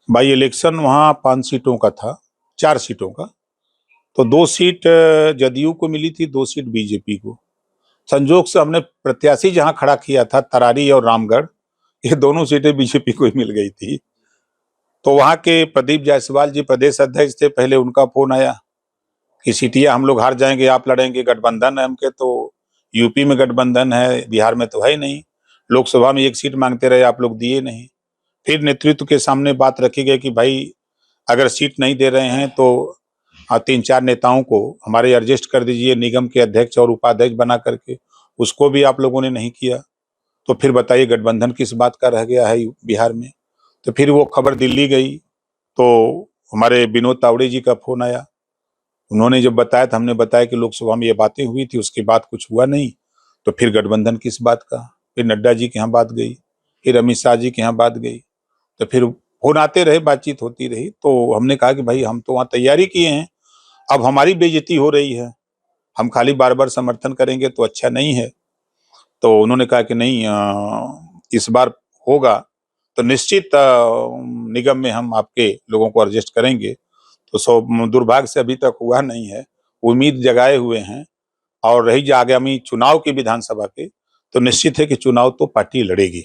By election वहाँ 5 सीटों का था, 4 सीटों का। तो 2 सीट जदयू को मिली थी, 2 सीट बीजेपी को। संजोग से हमने प्रत्याशी जहां खड़ा किया था, तरारी और रामगढ़, ये दोनों सीटें बीजेपी को ही मिल गई थी। तो वहां के प्रदीप जायसवाल जी प्रदेश अध्यक्ष थे, पहले उनका फोन आया कि सीटियां हम लोग हार जाएंगे, आप लड़ेंगे, गठबंधन है हमके। तो यूपी में गठबंधन है, बिहार में तो है ही नहीं। लोकसभा में 1 सीट मांगते रहे, आप लोग दिए नहीं। फिर नेतृत्व के सामने बात रखी गई कि भाई अगर सीट नहीं दे रहे हैं तो 3-4 नेताओं को हमारे एडजस्ट कर दीजिए निगम के अध्यक्ष और उपाध्यक्ष बना करके। उसको भी आप लोगों ने नहीं किया। तो फिर बताइए गठबंधन किस बात का रह गया है बिहार में। तो फिर वो खबर दिल्ली गई, तो हमारे विनोद तावड़े जी का फोन आया। उन्होंने जब बताया तो हमने बताया कि लोकसभा में ये बातें हुई थी, उसके बाद कुछ हुआ नहीं। तो फिर गठबंधन किस बात का। फिर नड्डा जी के यहाँ बात गई, फिर अमित शाह जी के यहाँ बात गई। तो फिर फोन आते रहे, बातचीत होती रही। तो हमने कहा कि भाई हम तो वहाँ तैयारी किए हैं, अब हमारी बेइज्जती हो रही है, हम खाली बार बार समर्थन करेंगे तो अच्छा नहीं है। तो उन्होंने कहा कि नहीं, इस बार होगा तो निश्चित निगम में हम आपके लोगों को एडजस्ट करेंगे। तो दुर्भाग्य से अभी तक हुआ नहीं है। उम्मीद जगाए हुए हैं। और रही जो आगामी चुनाव की विधानसभा के, तो निश्चित है कि चुनाव तो पार्टी लड़ेगी,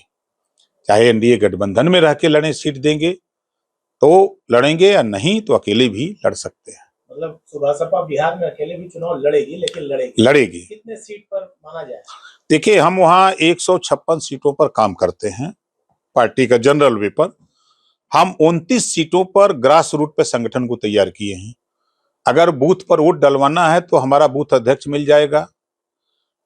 चाहे एनडीए गठबंधन में रह के लड़े, सीट देंगे तो लड़ेंगे, या नहीं तो अकेले भी लड़ सकते हैं। मतलब सुभाषपा बिहार में अकेले भी चुनाव लड़ेगी, लेकिन लड़ेगी। कितने सीट पर माना जाए? देखिए, हम वहाँ 156 सीटों पर काम करते हैं, पार्टी का जनरल वे पर। हम 29 सीटों पर ग्रास रूट पे संगठन को तैयार किए हैं। अगर बूथ पर वोट डलवाना है तो हमारा बूथ अध्यक्ष मिल जाएगा,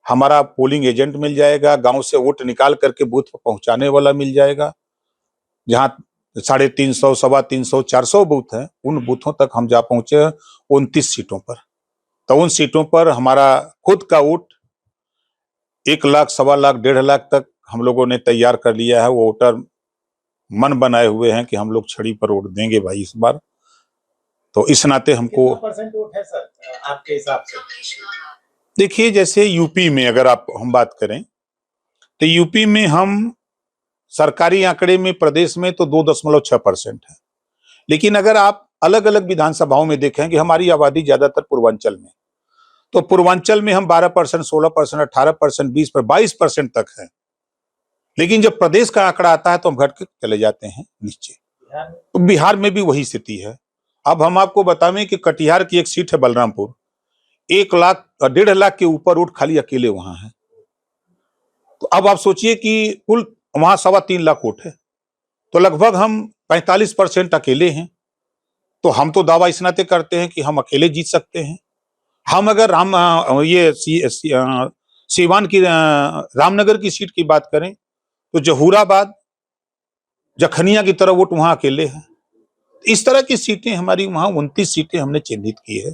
हमारा पोलिंग एजेंट मिल जाएगा, गांव से वोट निकाल करके बूथ पर पहुंचाने वाला मिल जाएगा। जहां 350, 325, 400 बूथ हैं, उन बूथों तक हम जा पहुंचे 29 सीटों पर। तो उन सीटों पर हमारा खुद का वोट 1 लाख, 1.25 लाख, 1.5 लाख तक हम लोगों ने तैयार कर लिया है। वो वोटर मन बनाए हुए हैं कि हम लोग छड़ी पर वोट देंगे भाई इस बार। तो इस नाते हमको कितना परसेंट वोट है सर आपके हिसाब से? देखिए, जैसे यूपी में अगर हम बात करें तो यूपी में हम सरकारी आंकड़े में प्रदेश में तो 2.6% है। लेकिन अगर आप अलग अलग विधानसभाओं में देखेंगे, हमारी आबादी ज्यादातर पूर्वांचल में, तो पूर्वांचल में हम 12%, 16%, 18%, 22% तक है। लेकिन जब प्रदेश का आंकड़ा आता है तो हम घट के चले जाते हैं नीचे। तो बिहार में भी वही स्थिति है। अब हम आपको बतावें कि कटिहार की एक सीट है बलरामपुर, 1 लाख, 1.5 लाख के ऊपर वोट खाली अकेले वहां है। तो अब आप सोचिए कि कुल वहां 3.25 लाख वोट है, तो लगभग हम 45% अकेले हैं। तो हम तो दावा इस नाते करते हैं कि हम अकेले जीत सकते हैं। हम अगर सीवान की रामनगर की सीट की बात करें तो जहूराबाद, जखनिया की तरफ वोट वहां अकेले है। इस तरह की सीटें हमारी वहां 29 सीटें हमने चिन्हित की है।